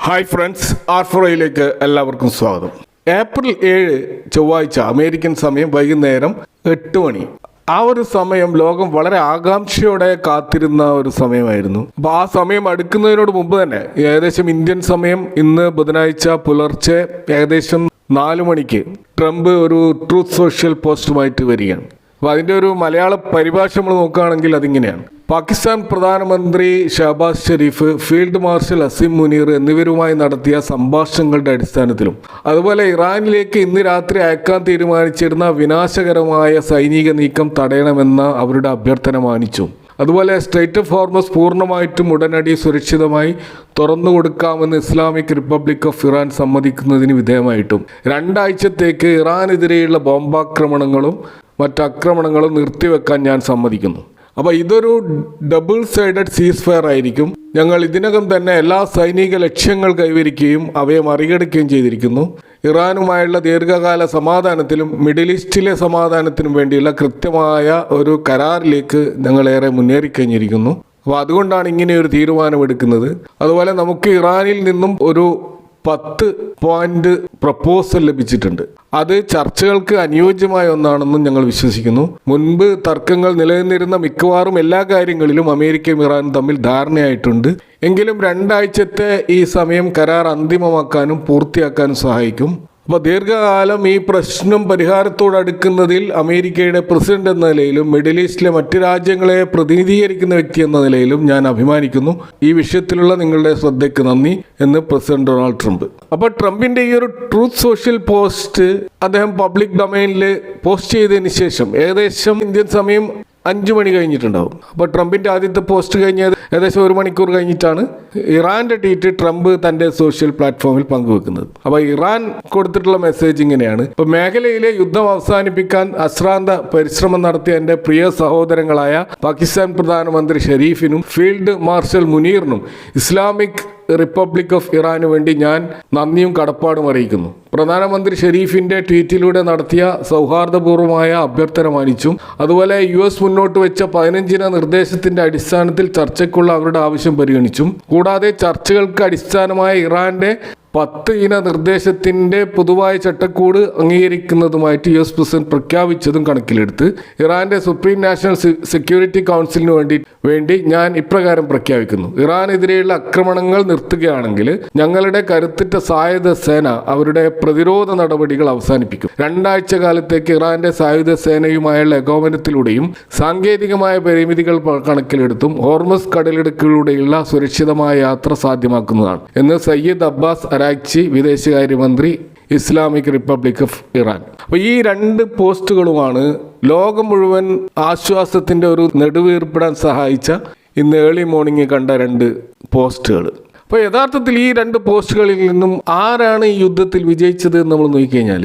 Hi friends, R4യിലേക്ക് എല്ലാവർക്കും സ്വാഗതം. April 7 ചൊവ്വാഴ്ച അമേരിക്കൻ സമയം വൈകുന്നേരം 8 മണി. ആ ഒരു സമയം ലോകം വളരെ ആകാംക്ഷയോടെ കാത്തിരുന്ന ഒരു സമയമായിരുന്നു. അപ്പോൾ ആ സമയം അടുക്കുന്നതിനോട് മുമ്പ് തന്നെ ഏകദേശം ഇന്ത്യൻ സമയം ഇന്ന് ബുധനാഴ്ച പുലർച്ചെ ഏകദേശം 4 മണിക്ക് ട്രംപ് ഒരു ട്രൂത്ത് സോഷ്യൽ പോസ്റ്റുമായിട്ട് വരികയാണ്. അപ്പോൾ അതിൻ്റെ ഒരു മലയാള പരിഭാഷ നമ്മൾ നോക്കുകയാണെങ്കിൽ അതിങ്ങനെയാണ്: പാകിസ്ഥാൻ പ്രധാനമന്ത്രി ഷഹബാസ് ഷെരീഫ്, ഫീൽഡ് മാർഷൽ അസീം മുനീർ എന്നിവരുമായി നടത്തിയ സംഭാഷണങ്ങളുടെ അടിസ്ഥാനത്തിലും അതുപോലെ ഇറാനിലേക്ക് ഇന്ന് രാത്രി അയക്കാൻ തീരുമാനിച്ചിരുന്ന വിനാശകരമായ സൈനിക നീക്കം തടയണമെന്ന അവരുടെ അഭ്യർത്ഥന മാനിച്ചു. അതുപോലെ സ്ട്രെയ്റ്റ് ഓഫ് ഹോർമസ് പൂർണ്ണമായിട്ടും ഉടനടി സുരക്ഷിതമായി തുറന്നു കൊടുക്കാമെന്ന് ഇസ്ലാമിക് റിപ്പബ്ലിക് ഓഫ് ഇറാൻ സമ്മതിക്കുന്നതിന് വിധേയമായിട്ടും 2 ആഴ്ചത്തേക്ക് ഇറാനെതിരെയുള്ള ബോംബാക്രമണങ്ങളും മറ്റാക്രമണങ്ങളും നിർത്തിവെക്കാൻ ഞാൻ സമ്മതിക്കുന്നു. അപ്പോൾ ഇതൊരു ഡബിൾ സൈഡഡ് സീസ് ഫയർ ആയിരിക്കും. ഞങ്ങൾ ഇതിനകം തന്നെ എല്ലാ സൈനിക ലക്ഷ്യങ്ങൾ കൈവരിക്കുകയും അവയെ മറികടക്കുകയും ചെയ്തിരിക്കുന്നു. ഇറാനുമായുള്ള ദീർഘകാല സമാധാനത്തിലും മിഡിൽ ഈസ്റ്റിലെ സമാധാനത്തിനും വേണ്ടിയുള്ള കൃത്യമായ ഒരു കരാറിലേക്ക് ഞങ്ങളേറെ മുന്നേറിക്കഴിഞ്ഞിരിക്കുന്നു. അപ്പോൾ അതുകൊണ്ടാണ് ഇങ്ങനെ ഒരു തീരുമാനമെടുക്കുന്നത്. അതുപോലെ നമുക്ക് ഇറാനിൽ നിന്നും ഒരു 10 പോയിന്റ് പ്രപ്പോസൽ ലഭിച്ചിട്ടുണ്ട്. അത് ചർച്ചകൾക്ക് അനുയോജ്യമായ ഒന്നാണെന്നും ഞങ്ങൾ വിശ്വസിക്കുന്നു. മുൻപ് തർക്കങ്ങൾ നിലനിന്നിരുന്ന മിക്കവാറും എല്ലാ കാര്യങ്ങളിലും അമേരിക്കയും ഇറാനും തമ്മിൽ ധാരണയായിട്ടുണ്ട്. എങ്കിലും 2 ആഴ്ചത്തെ ഈ സമയം കരാർ അന്തിമമാക്കാനും പൂർത്തിയാക്കാനും സഹായിക്കും. അപ്പോൾ ദീർഘകാലം ഈ പ്രശ്നം പരിഹാരത്തോടടുക്കുന്നതിൽ അമേരിക്കയുടെ പ്രസിഡന്റ് എന്ന നിലയിലും മിഡിൽ ഈസ്റ്റിലെ മറ്റ് രാജ്യങ്ങളെ പ്രതിനിധീകരിക്കുന്ന വ്യക്തി എന്ന നിലയിലും ഞാൻ അഭിമാനിക്കുന്നു. ഈ വിഷയത്തിലുള്ള നിങ്ങളുടെ ശ്രദ്ധയ്ക്ക് നന്ദി എന്ന് പ്രസിഡന്റ് ഡൊണാൾഡ് ട്രംപ്. അപ്പോൾ ട്രംപിൻ്റെ ഈ ഒരു ട്രൂത്ത് സോഷ്യൽ പോസ്റ്റ് അദ്ദേഹം പബ്ലിക് ഡൊമൈനിൽ പോസ്റ്റ് ചെയ്തതിന് ശേഷം ഏകദേശം ഇന്ത്യൻ സമയം 5 മണി കഴിഞ്ഞിട്ടുണ്ടാവും. അപ്പോൾ ട്രംപിൻ്റെ ആദ്യത്തെ പോസ്റ്റ് കഴിഞ്ഞത് ഏകദേശം 1 മണിക്കൂർ കഴിഞ്ഞിട്ടാണ് ഇറാൻ്റെ ട്വീറ്റ് ട്രംപ് തൻ്റെ സോഷ്യൽ പ്ലാറ്റ്ഫോമിൽ പങ്കുവെക്കുന്നത്. അപ്പോൾ ഇറാൻ കൊടുത്തിട്ടുള്ള മെസ്സേജ് ഇങ്ങനെയാണ്: ഇപ്പോൾ മേഖലയിലെ യുദ്ധം അവസാനിപ്പിക്കാൻ അശ്രാന്ത പരിശ്രമം നടത്തിയ എൻ്റെ പ്രിയ സഹോദരങ്ങളായ പാകിസ്ഥാൻ പ്രധാനമന്ത്രി ഷെരീഫിനും ഫീൽഡ് മാർഷൽ മുനീറിനും ഇസ്ലാമിക് റിപ്പബ്ലിക് ഓഫ് ഇറാനു വേണ്ടി ഞാൻ നന്ദിയും കടപ്പാടും അറിയിക്കുന്നു. പ്രധാനമന്ത്രി ഷെരീഫിൻ്റെ ട്വീറ്റിലൂടെ നടത്തിയ സൗഹാർദ്ദപൂർവമായ അഭ്യർത്ഥന മാനിച്ചും അതുപോലെ US മുന്നോട്ട് വെച്ച 15 നിർദ്ദേശത്തിൻ്റെ അടിസ്ഥാനത്തിൽ ചർച്ചയ്ക്കുള്ള അവരുടെ ആവശ്യം പരിഗണിച്ചും കൂടാതെ ചർച്ചകൾക്ക് അടിസ്ഥാനമായ ഇറാൻ്റെ 10 നിർദ്ദേശത്തിൻ്റെ പൊതുവായ ചട്ടക്കൂട് അംഗീകരിക്കുന്നതുമായിട്ട് US പ്രസിഡന്റ് പ്രഖ്യാപിച്ചതും കണക്കിലെടുത്ത് ഇറാൻ്റെ സുപ്രീം നാഷണൽ സെക്യൂരിറ്റി കൗൺസിലിന് വേണ്ടി ഞാൻ ഇപ്രകാരം പ്രഖ്യാപിക്കുന്നു: ഇറാനെതിരെയുള്ള ആക്രമണങ്ങൾ നിർത്തുകയാണെങ്കിൽ ഞങ്ങളുടെ കരുത്തുറ്റ സായുധ സേന അവരുടെ പ്രതിരോധ നടപടികൾ അവസാനിപ്പിക്കും. 2 ആഴ്ച കാലത്തേക്ക് ഇറാൻ്റെ സായുധ സേനയുമായുള്ള ഏകോപനത്തിലൂടെയും സാങ്കേതികമായ പരിമിതികൾ കണക്കിലെടുത്തും ഹോർമസ് കടലിടുക്കിലൂടെയുള്ള സുരക്ഷിതമായ യാത്ര സാധ്യമാക്കുന്നതാണ് എന്ന് സയ്യിദ് അബ്ബാസ് അരാക്ചി, വിദേശകാര്യമന്ത്രി, ഇസ്ലാമിക് റിപ്പബ്ലിക് ഓഫ് ഇറാൻ. അപ്പോൾ ഈ 2 പോസ്റ്റുകളുമാണ് ലോകം മുഴുവൻ ആശ്വാസത്തിൻ്റെ ഒരു നെടുവീർപ്പിടാൻ സഹായിച്ച ഇന്ന് ഏർലി മോർണിംഗ് കണ്ട 2 പോസ്റ്റുകൾ. അപ്പോൾ യഥാർത്ഥത്തിൽ ഈ 2 പോസ്റ്റുകളിൽ നിന്നും ആരാണ് ഈ യുദ്ധത്തിൽ വിജയിച്ചത് എന്ന് നമ്മൾ നോക്കിക്കഴിഞ്ഞാൽ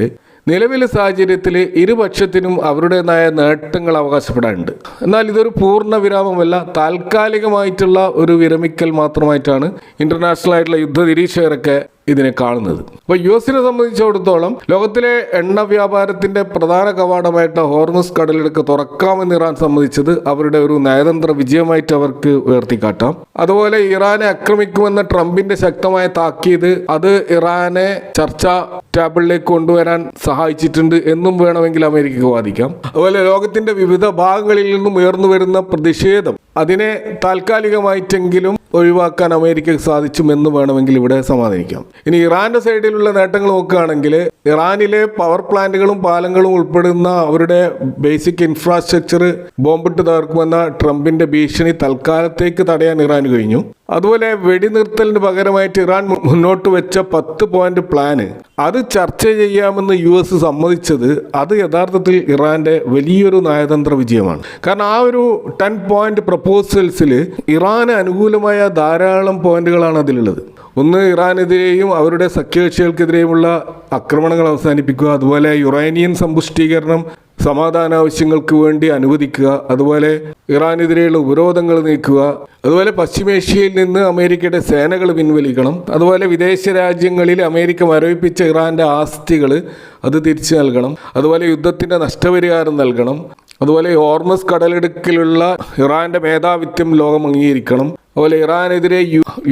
നിലവിലെ സാഹചര്യത്തിൽ ഇരുപക്ഷത്തിനും അവരുടേതായ നേട്ടങ്ങൾ അവകാശപ്പെടാനുണ്ട്. എന്നാൽ ഇതൊരു പൂർണ്ണ വിരാമമല്ല, താൽക്കാലികമായിട്ടുള്ള ഒരു വിരമിക്കൽ മാത്രമായിട്ടാണ് ഇൻ്റർനാഷണൽ ആയിട്ടുള്ള യുദ്ധ നിരീക്ഷകരൊക്കെ ഇതിനെ കാണുന്നത്. അപ്പോൾ US-നെ സംബന്ധിച്ചിടത്തോളം ലോകത്തിലെ എണ്ണ വ്യാപാരത്തിൻ്റെ പ്രധാന കവാടമായിട്ട് ഹോർമസ് കടലിടുക്ക് തുറക്കാമെന്ന് ഇറാൻ സമ്മതിച്ചത് അവരുടെ ഒരു നയതന്ത്ര വിജയമായിട്ട് അവർക്ക് ഉയർത്തിക്കാട്ടാം. അതുപോലെ ഇറാനെ ആക്രമിക്കുമെന്ന ട്രംപിൻ്റെ ശക്തമായ താക്കീത് അത് ഇറാനെ ചർച്ചാ ടേബിളിലേക്ക് കൊണ്ടുവരാൻ സഹായിച്ചിട്ടുണ്ട് എന്നും വേണമെങ്കിൽ അമേരിക്കക്ക് വാദിക്കാം. അതുപോലെ ലോകത്തിൻ്റെ വിവിധ ഭാഗങ്ങളിൽ നിന്നും ഉയർന്നു വരുന്ന പ്രതിഷേധം അതിനെ താൽക്കാലികമായിട്ടെങ്കിലും ഒഴിവാക്കാൻ അമേരിക്കക്ക് സാധിച്ചുമെന്ന് വേണമെങ്കിൽ ഇവിടെ സമാധാനിക്കാം. ഇനി ഇറാന്റെ സൈഡിലുള്ള നേട്ടങ്ങൾ നോക്കുകയാണെങ്കിൽ ഇറാനിലെ പവർ പ്ലാന്റുകളും പാലങ്ങളും ഉൾപ്പെടുന്ന അവരുടെ ബേസിക് ഇൻഫ്രാസ്ട്രക്ചർ ബോംബിട്ട് തകർക്കുമെന്ന ട്രംപിന്റെ ഭീഷണി തൽക്കാലത്തേക്ക് തടയാൻ ഇറാന് കഴിഞ്ഞു. അതുപോലെ വെടിനിർത്തലിന് പകരമായിട്ട് ഇറാൻ മുന്നോട്ട് വെച്ച 10 പോയിന്റ് പ്ലാന് അത് ചർച്ച ചെയ്യാമെന്ന് US സമ്മതിച്ചത് അത് യഥാർത്ഥത്തിൽ ഇറാന്റെ വലിയൊരു നയതന്ത്ര വിജയമാണ്. കാരണം ആ ഒരു 10 പോയിന്റ് പ്രപ്പോസൽസിൽ ഇറാന് അനുകൂലമായ ധാരാളം പോയിന്റുകളാണ് അതിലുള്ളത്. ഒന്ന്, ഇറാനെതിരെയും അവരുടെ സഖ്യകക്ഷികൾക്കെതിരെയുമുള്ള ആക്രമണങ്ങൾ അവസാനിപ്പിക്കുക, അതുപോലെ യുറേനിയം സമ്പുഷ്ടീകരണം സമാധാന ആവശ്യങ്ങൾക്ക് വേണ്ടി അനുവദിക്കുക, അതുപോലെ ഇറാനെതിരെയുള്ള ഉപരോധങ്ങൾ നീക്കുക, അതുപോലെ പശ്ചിമേഷ്യയിൽ നിന്ന് അമേരിക്കയുടെ സേനകൾ പിൻവലിക്കണം, അതുപോലെ വിദേശ രാജ്യങ്ങളിൽ അമേരിക്ക മരവിപ്പിച്ച ഇറാൻ്റെ ആസ്തികൾ അത് തിരിച്ചു നൽകണം, അതുപോലെ യുദ്ധത്തിൻ്റെ നഷ്ടപരിഹാരം നൽകണം, അതുപോലെ ഹോർമസ് കടലിടുക്കിലുള്ള ഇറാന്റെ മേധാവിത്വം ലോകം അംഗീകരിക്കണം, അതുപോലെ ഇറാനെതിരെ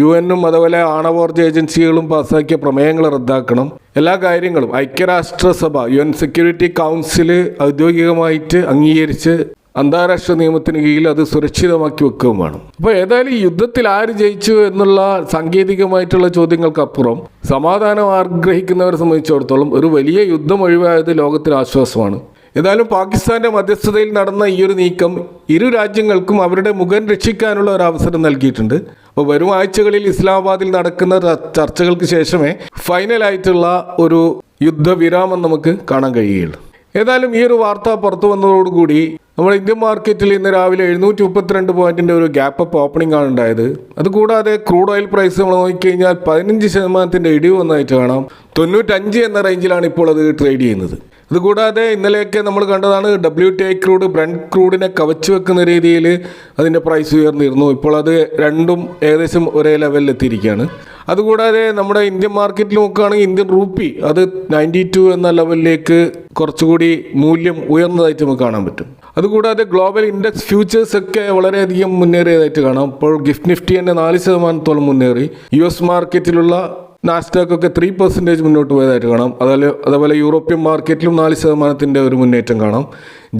UN അതുപോലെ ആണവോർജ ഏജൻസികളും പാസ്സാക്കിയ പ്രമേയങ്ങൾ റദ്ദാക്കണം. എല്ലാ കാര്യങ്ങളും ഐക്യരാഷ്ട്രസഭ UN സെക്യൂരിറ്റി കൗൺസിൽ ഔദ്യോഗികമായിട്ട് അംഗീകരിച്ച് അന്താരാഷ്ട്ര നിയമത്തിന് കീഴിൽ അത് സുരക്ഷിതമാക്കി വെക്കുകയും വേണം. അപ്പോൾ ഏതായാലും ഈ യുദ്ധത്തിൽ ആര് ജയിച്ചു എന്നുള്ള സാങ്കേതികമായിട്ടുള്ള ചോദ്യങ്ങൾക്കപ്പുറം സമാധാനം ആഗ്രഹിക്കുന്നവരെ സംബന്ധിച്ചിടത്തോളം ഒരു വലിയ യുദ്ധം ഒഴിവായത് ലോകത്തിന് ആശ്വാസമാണ്. ഏതായാലും പാകിസ്ഥാന്റെ മധ്യസ്ഥതയിൽ നടന്ന ഈ ഒരു നീക്കം ഇരു രാജ്യങ്ങൾക്കും അവരുടെ മുഖം രക്ഷിക്കാനുള്ള ഒരു അവസരം നൽകിയിട്ടുണ്ട്. അപ്പോൾ വരും ആഴ്ചകളിൽ ഇസ്ലാമാബാദിൽ നടക്കുന്ന ചർച്ചകൾക്ക് ശേഷമേ ഫൈനലായിട്ടുള്ള ഒരു യുദ്ധവിരാമം നമുക്ക് കാണാൻ കഴിയുകയുള്ളൂ. ഏതായാലും ഈ ഒരു വാർത്ത പുറത്തു വന്നതോടുകൂടി നമ്മുടെ ഇന്ത്യൻ മാർക്കറ്റിൽ ഇന്ന് രാവിലെ 732 പോയിന്റിൻ്റെ ഒരു ഗ്യാപ്പ് അപ്പ് ഓപ്പണിംഗ് ആണ് ഉണ്ടായത്. അതുകൂടാതെ ക്രൂഡ് ഓയിൽ പ്രൈസ് നമ്മൾ നോക്കിക്കഴിഞ്ഞാൽ 15% ഇടിവ് വന്നതായിട്ട് കാണാം. 95 എന്ന റേഞ്ചിലാണ് ഇപ്പോൾ അത് ട്രേഡ് ചെയ്യുന്നത്. അതുകൂടാതെ ഇന്നലെയൊക്കെ നമ്മൾ കണ്ടതാണ് WTI ക്രൂഡ് ബ്രണ്ട് ക്രൂഡിനെ കവച്ചു വെക്കുന്ന രീതിയിൽ അതിൻ്റെ പ്രൈസ് ഉയർന്നിരുന്നു. ഇപ്പോൾ അത് രണ്ടും ഏകദേശം ഒരേ ലെവലിൽ എത്തിയിരിക്കുകയാണ്. അതുകൂടാതെ നമ്മുടെ ഇന്ത്യൻ മാർക്കറ്റിൽ നോക്കുകയാണെങ്കിൽ ഇന്ത്യൻ റൂപ്പി അത് 92 എന്ന ലെവലിലേക്ക് കുറച്ചുകൂടി മൂല്യം ഉയർന്നതായിട്ട് നമുക്ക് കാണാൻ പറ്റും. അതുകൂടാതെ ഇൻഡെക്സ് ഫ്യൂച്ചേഴ്സ് ഒക്കെ വളരെയധികം മുന്നേറിയതായിട്ട് കാണാം. ഇപ്പോൾ ഗിഫ്റ്റ് നിഫ്റ്റി തന്നെ 4% മുന്നേറി. US മാർക്കറ്റിലുള്ള നാസ്ഡാക്ക് ഒക്കെ 3% മുന്നോട്ട് പോയതായിട്ട് കാണാം. അതേപോലെ യൂറോപ്യൻ മാർക്കറ്റിലും 4% ഒരു മുന്നേറ്റം കാണാം.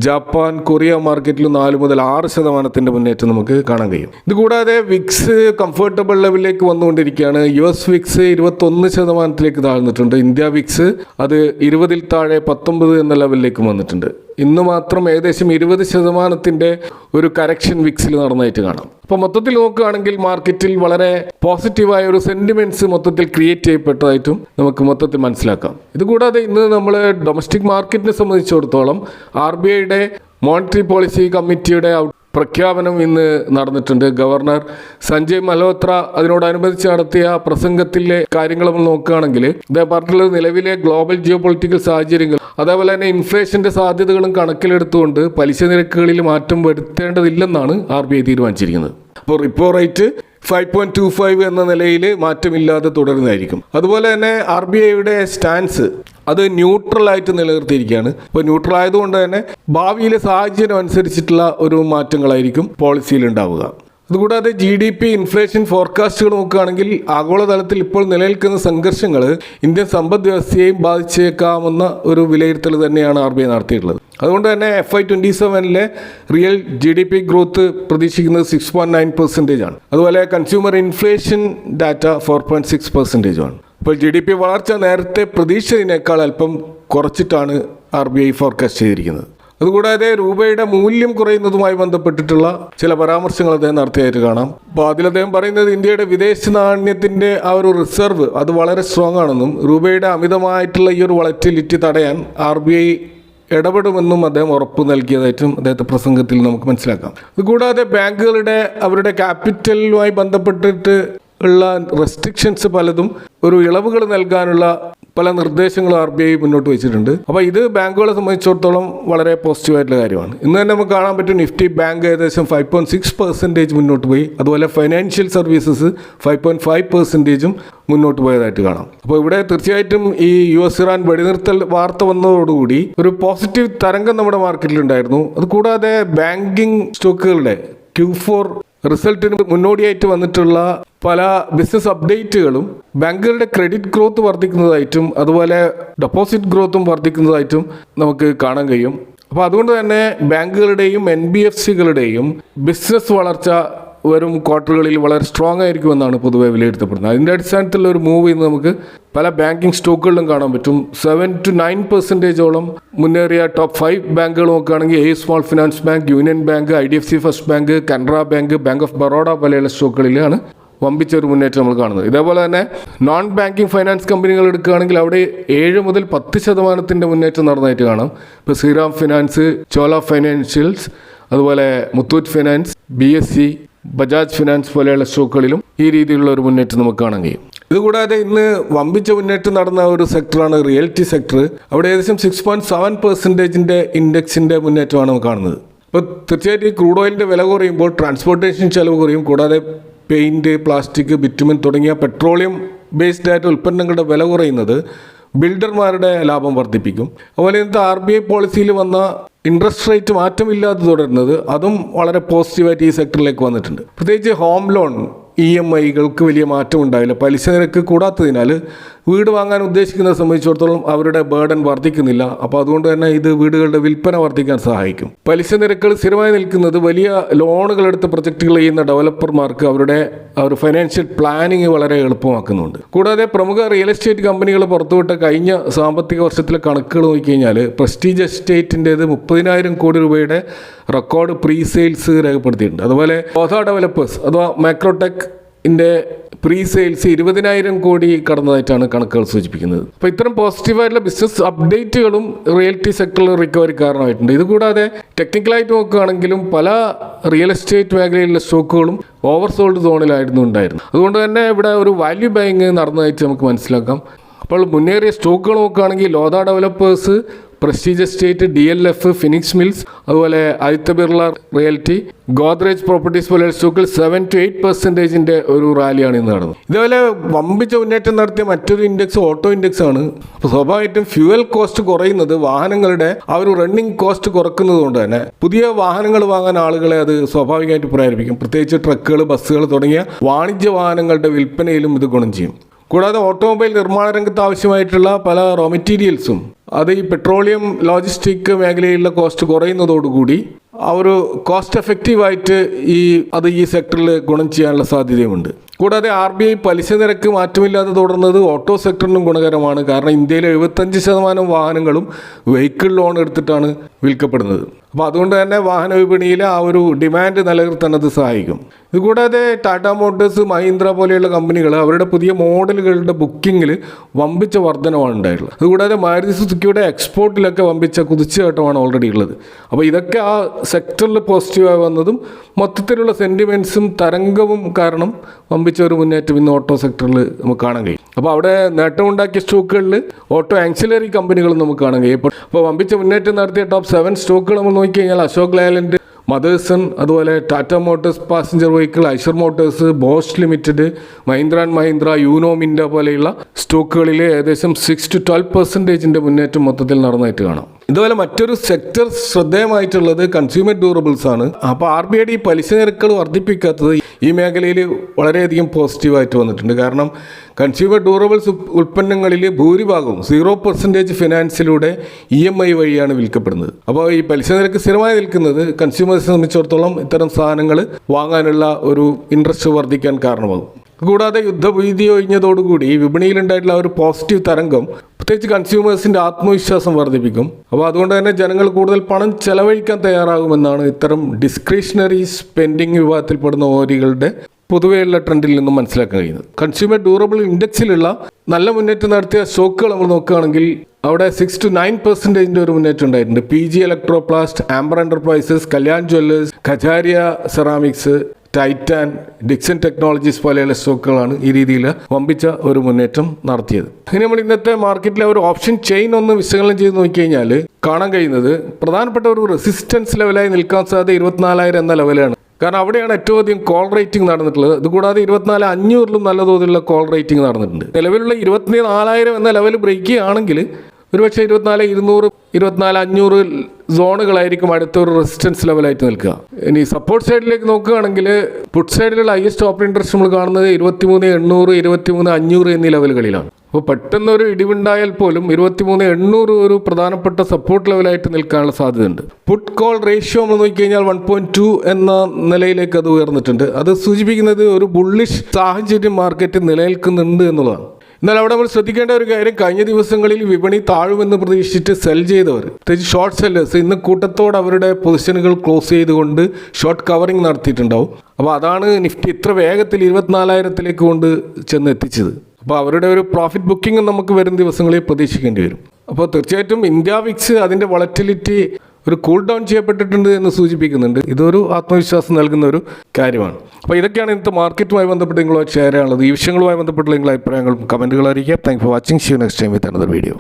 ജപ്പാൻ കൊറിയ മാർക്കറ്റിലും 4 മുതൽ 6% മുന്നേറ്റം നമുക്ക് കാണാൻ കഴിയും. ഇതുകൂടാതെ വിക്സ് കംഫർട്ടബിൾ ലെവലിലേക്ക് വന്നുകൊണ്ടിരിക്കുകയാണ്. US വിക്സ് 21% താഴ്ന്നിട്ടുണ്ട്. ഇന്ത്യ വിക്സ് അത് 20 താഴെ 19 എന്ന ലെവലിലേക്ക് വന്നിട്ടുണ്ട്. ഇന്ന് മാത്രം ഏകദേശം 20% ഒരു കറക്ഷൻ വിക്സിൽ നടന്നതായിട്ട് കാണാം. അപ്പോൾ മൊത്തത്തിൽ നോക്കുകയാണെങ്കിൽ മാർക്കറ്റിൽ വളരെ പോസിറ്റീവായ ഒരു സെന്റിമെന്റ്സ് മൊത്തത്തിൽ ക്രിയേറ്റ് ചെയ്യപ്പെട്ടതായിട്ടും നമുക്ക് മൊത്തത്തിൽ മനസ്സിലാക്കാം. ഇതുകൂടാതെ ഇന്ന് നമ്മൾ ഡൊമസ്റ്റിക് മാർക്കറ്റിനെ സംബന്ധിച്ചിടത്തോളം RBIയുടെ മോണിറ്ററി പോളിസി കമ്മിറ്റിയുടെ പ്രഖ്യാപനം ഇന്ന് നടന്നിട്ടുണ്ട്. ഗവർണർ സഞ്ജയ് മൽഹോത്ര അതിനോടനുബന്ധിച്ച് നടത്തിയ പ്രസംഗത്തിലെ കാര്യങ്ങൾ നമ്മൾ നോക്കുകയാണെങ്കിൽ അദ്ദേഹം പറഞ്ഞിട്ടുള്ളത് നിലവിലെ ഗ്ലോബൽ ജിയോ പൊളിറ്റിക്കൽ സാഹചര്യങ്ങൾ അതേപോലെ തന്നെ ഇൻഫ്ലേഷന്റെ സാധ്യതകളും കണക്കിലെടുത്തുകൊണ്ട് പലിശ നിരക്കുകളിൽ മാറ്റം വരുത്തേണ്ടതില്ലെന്നാണ് RBI തീരുമാനിച്ചിരിക്കുന്നത്. അപ്പോൾ റിപ്പോ റേറ്റ് 5.25 എന്ന നിലയിൽ മാറ്റമില്ലാതെ തുടരുന്നതായിരിക്കും. അതുപോലെ തന്നെ RBIയുടെ സ്റ്റാൻസ് അത് ന്യൂട്രലായിട്ട് നിലനിർത്തിയിരിക്കുകയാണ്. ഇപ്പോൾ ന്യൂട്രൽ ആയതുകൊണ്ട് തന്നെ ഭാവിയിലെ സാഹചര്യം അനുസരിച്ചിട്ടുള്ള ഒരു മാറ്റങ്ങളായിരിക്കും പോളിസിയിൽ ഉണ്ടാവുക. അതുകൂടാതെ GDP ഇൻഫ്ലേഷൻ ഫോർകാസ്റ്റുകൾ നോക്കുകയാണെങ്കിൽ ആഗോളതലത്തിൽ ഇപ്പോൾ നിലനിൽക്കുന്ന സംഘർഷങ്ങൾ ഇന്ത്യൻ സമ്പദ് വ്യവസ്ഥയെയും ബാധിച്ചേക്കാമെന്ന ഒരു വിലയിരുത്തൽ തന്നെയാണ് RBI നടത്തിയിട്ടുള്ളത്. അതുകൊണ്ട് തന്നെ FY27 റിയൽ GDP ഗ്രോത്ത് പ്രതീക്ഷിക്കുന്നത് 6.9% ആണ്. അതുപോലെ കൺസ്യൂമർ ഇൻഫ്ലേഷൻ ഡാറ്റ 4.6% ആണ്. ഇപ്പോൾ GDP വളർച്ച നേരത്തെ പ്രതീക്ഷിച്ചതിനേക്കാൾ അല്പം കുറച്ചിട്ടാണ് RBI ഫോർകാസ്റ്റ് ചെയ്തിരിക്കുന്നത്. അതുകൂടാതെ രൂപയുടെ മൂല്യം കുറയുന്നതുമായി ബന്ധപ്പെട്ടിട്ടുള്ള ചില പരാമർശങ്ങൾ അദ്ദേഹം നടത്തിയായിട്ട് കാണാം. അപ്പോൾ അതിൽ അദ്ദേഹം പറയുന്നത് ഇന്ത്യയുടെ വിദേശ നാണ്യത്തിൻ്റെ ആ ഒരു റിസർവ് അത് വളരെ സ്ട്രോങ് ആണെന്നും രൂപയുടെ അമിതമായിട്ടുള്ള ഈ ഒരു വളറ്റിലിറ്റി തടയാൻ RBI ഇടപെടുമെന്നും അദ്ദേഹം ഉറപ്പ് നൽകിയതായിട്ടും അദ്ദേഹത്തെ പ്രസംഗത്തിൽ നമുക്ക് മനസ്സിലാക്കാം. അതുകൂടാതെ ബാങ്കുകളുടെ അവരുടെ ക്യാപിറ്റലുമായി ബന്ധപ്പെട്ടിട്ട് ഉള്ള റെസ്ട്രിക്ഷൻസ് പലതും ഒരു ഇളവുകൾ നൽകാനുള്ള പല നിർദ്ദേശങ്ങളും RBI മുന്നോട്ട് വെച്ചിട്ടുണ്ട്. അപ്പോൾ ഇത് ബാങ്കുകളെ സംബന്ധിച്ചിടത്തോളം വളരെ പോസിറ്റീവായിട്ടുള്ള കാര്യമാണ്. ഇന്ന് തന്നെ നമുക്ക് കാണാൻ പറ്റും നിഫ്റ്റി ബാങ്ക് ഏകദേശം 5.6% മുന്നോട്ട് പോയി. അതുപോലെ ഫൈനാൻഷ്യൽ സർവീസസ് 5.5% മുന്നോട്ട് പോയതായിട്ട് കാണാം. അപ്പോൾ ഇവിടെ തീർച്ചയായിട്ടും ഈ US ഇറാൻ വെടിനിർത്തൽ വാർത്ത വന്നതോടുകൂടി ഒരു പോസിറ്റീവ് തരംഗം നമ്മുടെ മാർക്കറ്റിലുണ്ടായിരുന്നു. അതുകൂടാതെ ബാങ്കിങ് സ്റ്റോക്കുകളുടെ Q4 റിസൾട്ടിന് മുന്നോടിയായിട്ട് വന്നിട്ടുള്ള പല ബിസിനസ് അപ്ഡേറ്റുകളും ബാങ്കുകളുടെ ക്രെഡിറ്റ് ഗ്രോത്ത് വർദ്ധിക്കുന്നതായിട്ടും അതുപോലെ ഡെപ്പോസിറ്റ് ഗ്രോത്തും വർദ്ധിക്കുന്നതായിട്ടും നമുക്ക് കാണാൻ കഴിയും. അപ്പോൾ അതുകൊണ്ട് തന്നെ ബാങ്കുകളുടെയും NBFCകളുടെയും ബിസിനസ് വളർച്ച വരും ക്വാർട്ടറുകളിൽ വളരെ സ്ട്രോങ് ആയിരിക്കുമെന്നാണ് പൊതുവെ വിലയിരുത്തപ്പെടുന്നത്. അതിൻ്റെ അടിസ്ഥാനത്തിലുള്ള ഒരു മൂവ് ഇന്ന് നമുക്ക് പല ബാങ്കിങ് സ്റ്റോക്കുകളിലും കാണാൻ പറ്റും. 7 to 9% മുന്നേറിയ ടോപ്പ് 5 ബാങ്കുകൾ നോക്കുകയാണെങ്കിൽ A small finance bank, union bank, IDFC first bank, Canara bank, bank of Baroda പോലെയുള്ള സ്റ്റോക്കുകളിലാണ് വമ്പിച്ച ഒരു മുന്നേറ്റം നമ്മൾ കാണുന്നത്. ഇതേപോലെ തന്നെ നോൺ ബാങ്കിങ് ഫൈനാൻസ് കമ്പനികൾ എടുക്കുകയാണെങ്കിൽ അവിടെ 7 മുതൽ 10% മുന്നേറ്റം നടന്നതായിട്ട് കാണാം. ഇപ്പോൾ ശ്രീറാം ഫിനാൻസ്, ചോല ഫൈനാൻഷ്യൽസ്, അതുപോലെ Muthoot finance, BSE, Bajaj finance പോലെയുള്ള സ്റ്റോക്കുകളിലും ഈ രീതിയിലുള്ള ഒരു മുന്നേറ്റം നമുക്ക് കാണാൻ കഴിയും. ഇതുകൂടാതെ ഇന്ന് വമ്പിച്ച മുന്നേറ്റം നടന്ന ഒരു സെക്ടറാണ് റിയൽറ്റി സെക്ടർ. അവിടെ ഏകദേശം 6.7% ഇൻഡെക്സിൻ്റെ മുന്നേറ്റമാണ് നമുക്ക് കാണുന്നത്. അപ്പോൾ തീർച്ചയായിട്ടും ഈ ക്രൂഡ് ഓയിലിൻ്റെ വില കുറയുമ്പോൾ ട്രാൻസ്പോർട്ടേഷൻ ചെലവ് കുറയും. കൂടാതെ പെയിൻറ്റ്, പ്ലാസ്റ്റിക്, ബിറ്റുമിൻ തുടങ്ങിയ പെട്രോളിയം ബേസ്ഡ് ആയിട്ട് ഉൽപ്പന്നങ്ങളുടെ വില കുറയുന്നത് ബിൽഡർമാരുടെ ലാഭം വർദ്ധിപ്പിക്കും. അതുപോലെ ഇന്നത്തെ RBI പോളിസിയിൽ വന്ന ഇൻട്രസ്റ്റ് റേറ്റ് മാറ്റമില്ലാതെ തുടരുന്നത്, അതും വളരെ പോസിറ്റീവായിട്ട് ഈ സെക്ടറിലേക്ക് വന്നിട്ടുണ്ട്. പ്രത്യേകിച്ച് ഹോം ലോൺ EMIകൾക്ക് വലിയ മാറ്റം ഉണ്ടായില്ല. പലിശ നിരക്ക് കൂടാത്തതിനാൽ വീട് വാങ്ങാൻ ഉദ്ദേശിക്കുന്നത് സംബന്ധിച്ചിടത്തോളം അവരുടെ ബേർഡൻ വർദ്ധിക്കുന്നില്ല. അപ്പോൾ അതുകൊണ്ട് തന്നെ ഇത് വീടുകളുടെ വിൽപ്പന വർദ്ധിക്കാൻ സഹായിക്കും. പലിശ നിരക്കുകൾ സ്ഥിരമായി നിൽക്കുന്നത് വലിയ ലോണുകൾ എടുത്ത് പ്രൊജക്റ്റുകൾ ചെയ്യുന്ന ഡെവലപ്പർമാർക്ക് അവരുടെ ഒരു ഫൈനാൻഷ്യൽ പ്ലാനിങ് വളരെ എളുപ്പമാക്കുന്നുണ്ട്. കൂടാതെ പ്രമുഖ റിയൽ എസ്റ്റേറ്റ് കമ്പനികൾ പുറത്തുവിട്ട കഴിഞ്ഞ സാമ്പത്തിക വർഷത്തിലെ കണക്കുകൾ നോക്കിക്കഴിഞ്ഞാൽ പ്രസ്റ്റീജ് എസ്റ്റേറ്റിൻ്റേത് 30,000 കോടി രൂപയുടെ റെക്കോർഡ് പ്രീ സെയിൽസ് രേഖപ്പെടുത്തിയിട്ടുണ്ട്. അതുപോലെ ഓഥ ഡെവലപ്പേഴ്സ് അഥവാ മാക്രോടെക് പ്രീ സെയിൽസ് 20,000 കോടി കടന്നതായിട്ടാണ് കണക്കുകൾ സൂചിപ്പിക്കുന്നത്. അപ്പോൾ ഇത്തരം പോസിറ്റീവായിട്ടുള്ള ബിസിനസ് അപ്ഡേറ്റുകളും റിയൽറ്റി സെക്ടറിൽ റിക്കവറി കാരണമായിട്ടുണ്ട്. ഇതുകൂടാതെ ടെക്നിക്കലായിട്ട് നോക്കുകയാണെങ്കിലും പല റിയൽ എസ്റ്റേറ്റ് മേഖലയിലുള്ള സ്റ്റോക്കുകളും ഓവർസോൾഡ് സോണിലായിരുന്നു ഉണ്ടായിരുന്നത്. അതുകൊണ്ട് തന്നെ ഇവിടെ ഒരു വാല്യൂ ബൈയിങ് നടന്നതായിട്ട് നമുക്ക് മനസ്സിലാക്കാം. അപ്പോൾ മുന്നേറിയ സ്റ്റോക്കുകൾ നോക്കുകയാണെങ്കിൽ Lodha Developers, Prestige Estate, DLF, Phoenix Mills, അതുപോലെ ആദിത്യ ബിർള റിയൽറ്റി, ഗോദ്രേജ് പ്രോപ്പർട്ടീസ് പോലെ സ്റ്റോക്കിൽ 7 to 8% ഒരു റാലിയാണ് ഇന്ന് നടന്നത്. ഇതുപോലെ വമ്പിച്ച മുന്നേറ്റം നടത്തിയ മറ്റൊരു ഇൻഡെക്സ് ഓട്ടോ ഇൻഡെക്സ് ആണ്. അപ്പോൾ സ്വാഭാവികമായിട്ടും ഫ്യൂവൽ കോസ്റ്റ് കുറയുന്നത് വാഹനങ്ങളുടെ ആ ഒരു റണ്ണിങ് കോസ്റ്റ് കുറക്കുന്നത് കൊണ്ട് തന്നെ പുതിയ വാഹനങ്ങൾ വാങ്ങാൻ ആളുകളെ അത് സ്വാഭാവികമായിട്ട് പ്രേരിപ്പിക്കും. പ്രത്യേകിച്ച് ട്രക്കുകൾ, ബസ്സുകൾ തുടങ്ങിയ വാണിജ്യ വാഹനങ്ങളുടെ വിൽപ്പനയിലും ഇത് ഗുണം ചെയ്യും. കൂടാതെ ഓട്ടോമൊബൈൽ നിർമ്മാണ രംഗത്ത് ആവശ്യമായിട്ടുള്ള പല റോ മെറ്റീരിയൽസും അത് ഈ പെട്രോളിയം ലോജിസ്റ്റിക് മേഖലയിലുള്ള കോസ്റ്റ് കുറയുന്നതോടുകൂടി ആ ഒരു കോസ്റ്റ് എഫക്റ്റീവായിട്ട് ഈ സെക്ടറിൽ ഗുണം ചെയ്യാനുള്ള സാധ്യതയുമുണ്ട്. കൂടാതെ RBI പലിശ നിരക്ക് മാറ്റമില്ലാതെ തുടർന്നത് ഓട്ടോ സെക്ടറിനും ഗുണകരമാണ്. കാരണം ഇന്ത്യയിലെ 75% വാഹനങ്ങളും വെഹിക്കിൾ ലോൺ എടുത്തിട്ടാണ് വിൽക്കപ്പെടുന്നത്. അപ്പോൾ അതുകൊണ്ട് തന്നെ വാഹന വിപണിയിലെ ആ ഒരു ഡിമാൻഡ് നിലനിർത്താൻ അത് സഹായിക്കും. ഇതുകൂടാതെ ടാറ്റ മോട്ടോഴ്സ്, മഹീന്ദ്ര പോലെയുള്ള കമ്പനികൾ അവരുടെ പുതിയ മോഡലുകളുടെ ബുക്കിങ്ങിൽ വമ്പിച്ച വർധനമാണ് ഉണ്ടായിട്ടുള്ളത്. അതുകൂടാതെ മാരുതി സുസുക്കിയുടെ എക്സ്പോർട്ടിലൊക്കെ വമ്പിച്ച കുതിച്ചുചാട്ടമാണ് ഓൾറെഡി ഉള്ളത്. അപ്പോൾ ഇതൊക്കെ ആ സെക്ടറിൽ പോസിറ്റീവായി വന്നതും മൊത്തത്തിലുള്ള സെൻറ്റിമെൻറ്റ്സും തരംഗവും കാരണം വമ്പിച്ച ഒരു മുന്നേറ്റം ഇന്ന് ഓട്ടോ സെക്ടറിൽ നമുക്ക് കാണാൻ കഴിയും. അപ്പോൾ അവിടെ നേട്ടമുണ്ടാക്കിയ സ്റ്റോക്കുകളിൽ ഓട്ടോ ആക്സിലറി കമ്പനികളും നമുക്ക് കാണാൻ കഴിയും. അപ്പോൾ വമ്പിച്ച മുന്നേറ്റം നടത്തിയ ടോപ്പ് 7 സ്റ്റോക്കുകൾ നമ്മൾ നോക്കിക്കഴിഞ്ഞാൽ അശോക് ലേലൻഡ്, മദേഴ്സൺ, അതുപോലെ Tata Motors passenger vehicle, Eicher Motors, Bosch limited, Mahindra and Mahindra, you know Minda പോലെയുള്ള സ്റ്റോക്കുകളിൽ ഏകദേശം 6 to 12% മുന്നേറ്റം മൊത്തത്തിൽ നടന്നതായിട്ട് കാണാം. ഇതുപോലെ മറ്റൊരു സെക്ടർ ശ്രദ്ധേയമായിട്ടുള്ളത് കൺസ്യൂമർ ഡ്യൂറബിൾസ് ആണ്. അപ്പോൾ RBI പലിശ നിരക്കുകൾ വർദ്ധിപ്പിക്കാത്തത് ഈ മേഖലയിൽ വളരെയധികം പോസിറ്റീവായിട്ട് വന്നിട്ടുണ്ട്. കാരണം കൺസ്യൂമർ ഡ്യൂറബിൾസ് ഉൽപ്പന്നങ്ങളിൽ ഭൂരിഭാഗവും 0% ഫിനാൻസിലൂടെ EMI വഴിയാണ് വിൽക്കപ്പെടുന്നത്. അപ്പോൾ ഈ പലിശ നിരക്ക് സ്ഥിരമായി നിൽക്കുന്നത് കൺസ്യൂമേഴ്സിനെ സംബന്ധിച്ചിടത്തോളം ഇത്തരം സാധനങ്ങൾ വാങ്ങാനുള്ള ഒരു ഇൻട്രസ്റ്റ് വർദ്ധിക്കാൻ കാരണമാകും. കൂടാതെ യുദ്ധഭീതി ഒഴിഞ്ഞതോടുകൂടി വിപണിയിലുണ്ടായിട്ടുള്ള ഒരു പോസിറ്റീവ് തരംഗം പ്രത്യേകിച്ച് കൺസ്യൂമേഴ്സിൻ്റെ ആത്മവിശ്വാസം വർദ്ധിപ്പിക്കും. അപ്പോൾ അതുകൊണ്ട് തന്നെ ജനങ്ങൾ കൂടുതൽ പണം ചെലവഴിക്കാൻ തയ്യാറാകുമെന്നാണ് ഇത്തരം ഡിസ്ക്രിഷണറി സ്പെൻഡിങ് വിഭാഗത്തിൽപ്പെടുന്ന ഓഹരികളുടെ പൊതുവെയുള്ള ട്രെൻഡിൽ നിന്നും മനസ്സിലാക്കാൻ കഴിയുന്നത്. കൺസ്യൂമർ ഡ്യൂറബിൾ ഇൻഡെക്സിലുള്ള നല്ല മുന്നേറ്റം നടത്തിയ സ്റ്റോക്കുകൾ നമ്മൾ നോക്കുകയാണെങ്കിൽ അവിടെ 6 to 9% ഒരു മുന്നേറ്റം ഉണ്ടായിട്ടുണ്ട്. PG electroplast, amber enterprises, Kalyan jewellers, Kajaria ceramics, titan, Dixon technologies പോലെയുള്ള സ്റ്റോക്കുകളാണ് ഈ രീതിയിൽ വമ്പിച്ച ഒരു മുന്നേറ്റം നടത്തിയത്. ഇനി നമ്മൾ ഇന്നത്തെ മാർക്കറ്റിലെ ഒരു ഓപ്ഷൻ ചെയിൻ ഒന്ന് വിശകലനം ചെയ്ത് നോക്കിക്കഴിഞ്ഞാൽ കാണാൻ കഴിയുന്നത് പ്രധാനപ്പെട്ട ഒരു റെസിസ്റ്റൻസ് ലെവലായി നിൽക്കാൻ സാധ്യത 24,000 എന്ന ലെവലാണ്. കാരണം അവിടെയാണ് ഏറ്റവും അധികം കോൾ റേറ്റിംഗ് നടന്നിട്ടുള്ളത്. അതുകൂടാതെ 24,500 നല്ല തോതിലുള്ള കോൾ റേറ്റിംഗ് നടന്നിട്ടുണ്ട്. നിലവിലുള്ള 24,000 എന്ന ലെവൽ ബ്രേക്ക് ചെയ്യുകയാണെങ്കിൽ ഒരുപക്ഷെ 24,200, 24,500 സോണുകളായിരിക്കും അടുത്തൊരു റെസിസ്റ്റൻസ് ലെവലായിട്ട് നിൽക്കുക. ഇനി സപ്പോർട്ട് സൈഡിലേക്ക് നോക്കുകയാണെങ്കിൽ പുട്ട് സൈഡിലുള്ള ഹൈയസ്റ്റ് ഓപ്പൺ ഇൻട്രസ്റ്റ് നമ്മൾ കാണുന്നത് 23,800, 23,500 എന്നീ ലെവലുകളിലാണ്. അപ്പോൾ പെട്ടെന്നൊരു ഇടിവുണ്ടായാൽ പോലും 23,800 ഒരു പ്രധാനപ്പെട്ട സപ്പോർട്ട് ലെവലായിട്ട് നിൽക്കാനുള്ള സാധ്യതയുണ്ട്. പുട്ട് കോൾ റേഷ്യോ നമ്മൾ നോക്കിക്കഴിഞ്ഞാൽ 1.2 എന്ന നിലയിലേക്ക് അത് ഉയർന്നിട്ടുണ്ട്. അത് സൂചിപ്പിക്കുന്നത് ഒരു ബുള്ളിഷ് സാഹചര്യം മാർക്കറ്റ് നിലനിൽക്കുന്നുണ്ട് എന്നുള്ളതാണ്. എന്നാൽ അവിടെ നമ്മൾ ശ്രദ്ധിക്കേണ്ട ഒരു കാര്യം, കഴിഞ്ഞ ദിവസങ്ങളിൽ വിപണി താഴുമെന്ന് പ്രതീക്ഷിച്ചിട്ട് സെൽ ചെയ്തവർ, പ്രത്യേകിച്ച് ഷോർട്ട് സെല്ലേഴ്സ്, ഇന്ന് കൂട്ടത്തോടെ അവരുടെ പൊസിഷനുകൾ ക്ലോസ് ചെയ്തുകൊണ്ട് ഷോർട്ട് കവറിങ് നടത്തിയിട്ടുണ്ടാവും. അപ്പോൾ അതാണ് നിഫ്റ്റി ഇത്ര വേഗത്തിൽ 24,000 കൊണ്ട് ചെന്ന് എത്തിച്ചത്. അപ്പോൾ അവരുടെ ഒരു പ്രോഫിറ്റ് ബുക്കിംഗ് നമുക്ക് വരും ദിവസങ്ങളിൽ പ്രതീക്ഷിക്കേണ്ടി വരും. അപ്പോൾ തീർച്ചയായിട്ടും ഇന്ത്യ വിക്സ് അതിൻ്റെ വളറ്റിലിറ്റി ഒരു കൂൾ ഡൗൺ ചെയ്യപ്പെട്ടിട്ടുണ്ട് എന്ന് സൂചിപ്പിക്കുന്നുണ്ട്. ഇതൊരു ആത്മവിശ്വാസം നൽകുന്ന ഒരു കാര്യമാണ്. അപ്പോൾ ഇതൊക്കെയാണ് ഇന്നത്തെ മാർക്കറ്റുമായി ബന്ധപ്പെട്ട് നിങ്ങളുമായി ഷെയർ ചെയ്യാനുള്ളത്. ഈ വിഷയങ്ങളുമായി ബന്ധപ്പെട്ടുള്ള നിങ്ങളുടെ അഭിപ്രായങ്ങളും കമൻറ്റുകൾ അറിയിക്കുക. Thank for watching. See you next time with another video.